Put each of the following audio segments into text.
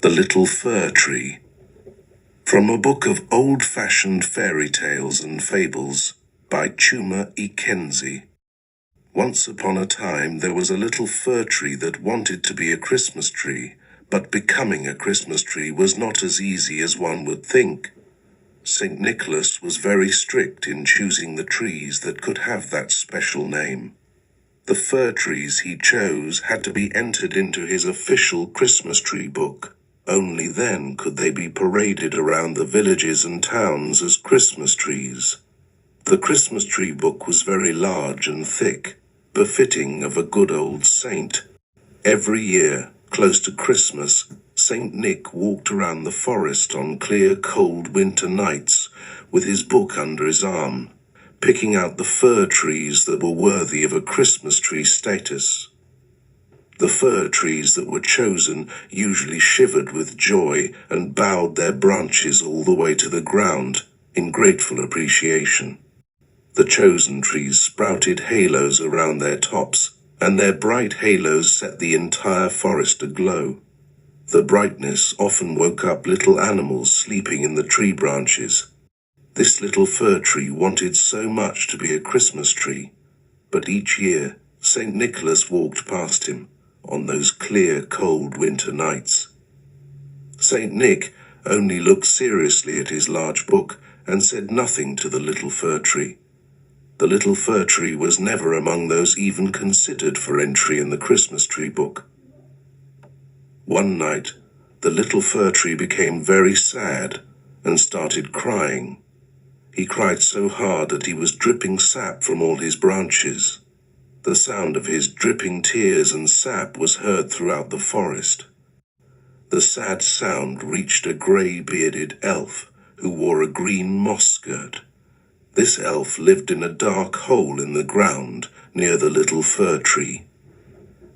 The Little Fir Tree. From a book of old-fashioned fairy tales and fables by Chuma E. Kenzie. Once upon a time there was a little fir tree that wanted to be a Christmas tree, but becoming a Christmas tree was not as easy as one would think. St. Nicholas was very strict in choosing the trees that could have that special name. The fir trees he chose had to be entered into his official Christmas tree book. Only then could they be paraded around the villages and towns as Christmas trees. The Christmas tree book was very large and thick, befitting of a good old saint. Every year, close to Christmas, Saint Nick walked around the forest on clear, cold winter nights with his book under his arm, picking out the fir trees that were worthy of a Christmas tree status. The fir trees that were chosen usually shivered with joy and bowed their branches all the way to the ground in grateful appreciation. The chosen trees sprouted halos around their tops, and their bright halos set the entire forest aglow. The brightness often woke up little animals sleeping in the tree branches. This little fir tree wanted so much to be a Christmas tree, but each year St. Nicholas walked past him on those clear, cold winter nights. St. Nick only looked seriously at his large book and said nothing to the little fir tree. The little fir tree was never among those even considered for entry in the Christmas tree book. One night, the little fir tree became very sad and started crying. He cried so hard that he was dripping sap from all his branches. The sound of his dripping tears and sap was heard throughout the forest. The sad sound reached a grey-bearded elf who wore a green moss skirt. This elf lived in a dark hole in the ground near the little fir tree.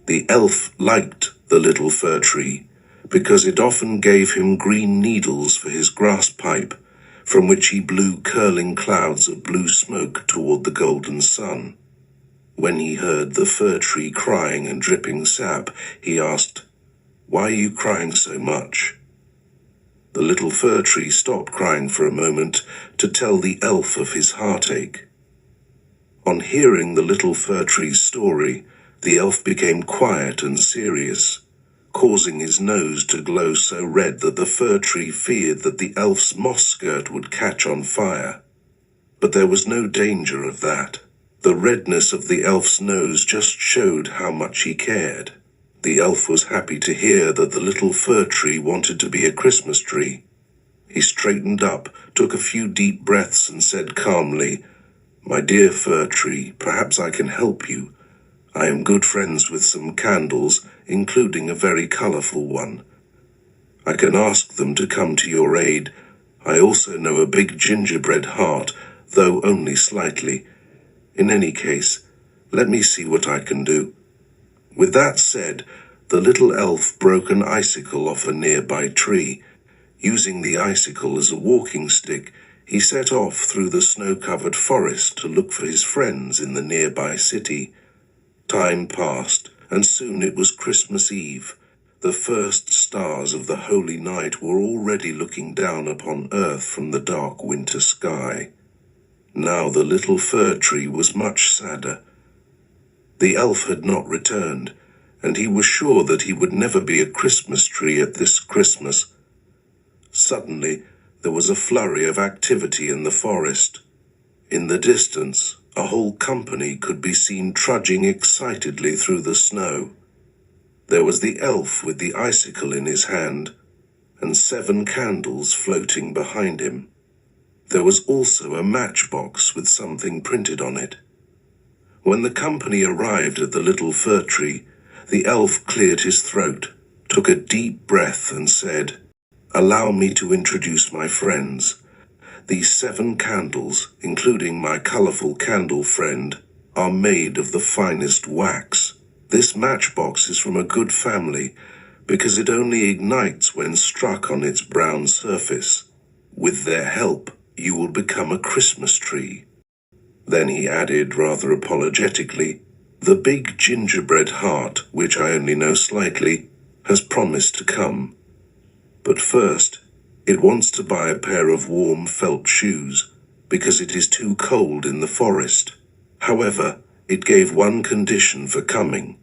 The elf liked the little fir tree because it often gave him green needles for his grass pipe, from which he blew curling clouds of blue smoke toward the golden sun. When he heard the fir tree crying and dripping sap, he asked, "Why are you crying so much?" The little fir tree stopped crying for a moment to tell the elf of his heartache. On hearing the little fir tree's story, the elf became quiet and serious, causing his nose to glow so red that the fir tree feared that the elf's moss skirt would catch on fire. But there was no danger of that. The redness of the elf's nose just showed how much he cared. The elf was happy to hear that the little fir tree wanted to be a Christmas tree. He straightened up, took a few deep breaths and said calmly, "My dear fir tree, perhaps I can help you. I am good friends with some candles, including a very colorful one. I can ask them to come to your aid. I also know a big gingerbread heart, though only slightly. In any case, let me see what I can do." With that said, the little elf broke an icicle off a nearby tree. Using the icicle as a walking stick, he set off through the snow-covered forest to look for his friends in the nearby city. Time passed, and soon it was Christmas Eve. The first stars of the holy night were already looking down upon earth from the dark winter sky. Now the little fir tree was much sadder. The elf had not returned, and he was sure that he would never be a Christmas tree at this Christmas. Suddenly, there was a flurry of activity in the forest. In the distance, a whole company could be seen trudging excitedly through the snow. There was the elf with the icicle in his hand, and 7 candles floating behind him. There was also a matchbox with something printed on it. When the company arrived at the little fir tree, the elf cleared his throat, took a deep breath and said, "Allow me to introduce my friends. These 7 candles, including my colorful candle friend, are made of the finest wax. This matchbox is from a good family because it only ignites when struck on its brown surface. With their help, you will become a Christmas tree." Then he added rather apologetically, "The big gingerbread heart, which I only know slightly, has promised to come." But first, it wants to buy a pair of warm felt shoes, because it is too cold in the forest. However, it gave one condition for coming.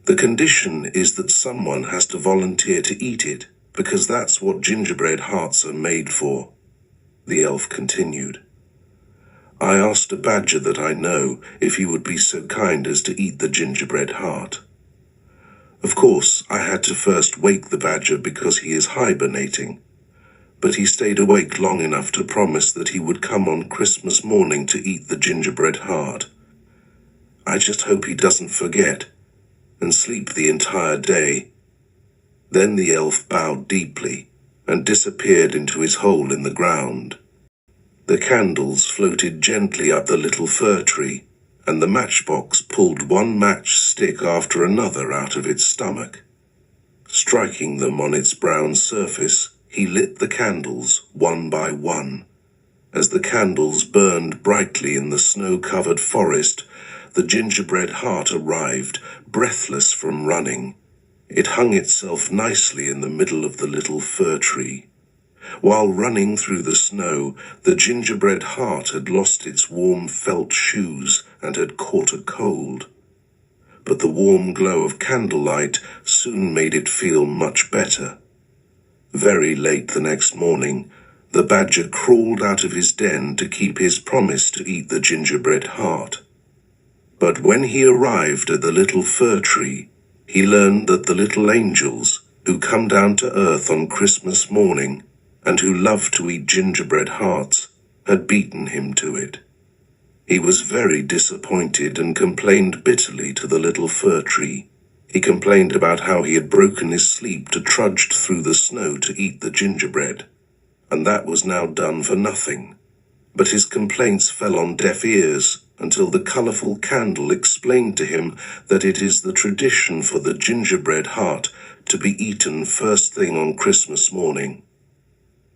The condition is that someone has to volunteer to eat it, because that's what gingerbread hearts are made for. The elf continued. I asked a badger that I know if he would be so kind as to eat the gingerbread heart. Of course, I had to first wake the badger because he is hibernating, but he stayed awake long enough to promise that he would come on Christmas morning to eat the gingerbread heart. I just hope he doesn't forget and sleep the entire day. Then the elf bowed deeply and disappeared into his hole in the ground. The candles floated gently up the little fir tree, and the matchbox pulled one matchstick after another out of its stomach. Striking them on its brown surface, he lit the candles one by one. As the candles burned brightly in the snow-covered forest, the gingerbread heart arrived, breathless from running. It hung itself nicely in the middle of the little fir tree. While running through the snow, the gingerbread heart had lost its warm felt shoes and had caught a cold. But the warm glow of candlelight soon made it feel much better. Very late the next morning, the badger crawled out of his den to keep his promise to eat the gingerbread heart. But when he arrived at the little fir tree, he learned that the little angels, who come down to earth on Christmas morning, and who love to eat gingerbread hearts, had beaten him to it. He was very disappointed and complained bitterly to the little fir tree. He complained about how he had broken his sleep to trudge through the snow to eat the gingerbread, and that was now done for nothing. But his complaints fell on deaf ears until the colorful candle explained to him that it is the tradition for the gingerbread heart to be eaten first thing on Christmas morning,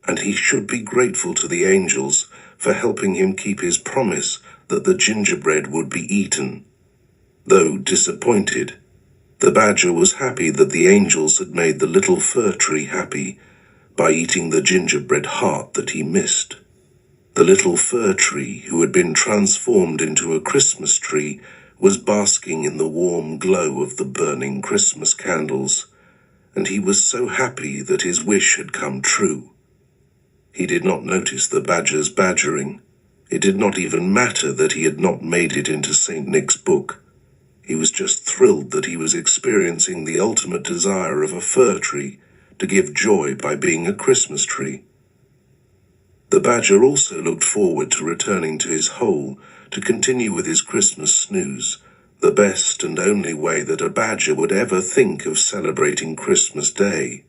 and he should be grateful to the angels for helping him keep his promise that the gingerbread would be eaten. Though disappointed, the badger was happy that the angels had made the little fir tree happy by eating the gingerbread heart that he missed. The little fir tree, who had been transformed into a Christmas tree, was basking in the warm glow of the burning Christmas candles, and he was so happy that his wish had come true. He did not notice the badger's badgering. It did not even matter that he had not made it into St. Nick's book. He was just thrilled that he was experiencing the ultimate desire of a fir tree to give joy by being a Christmas tree. The badger also looked forward to returning to his hole to continue with his Christmas snooze, the best and only way that a badger would ever think of celebrating Christmas Day.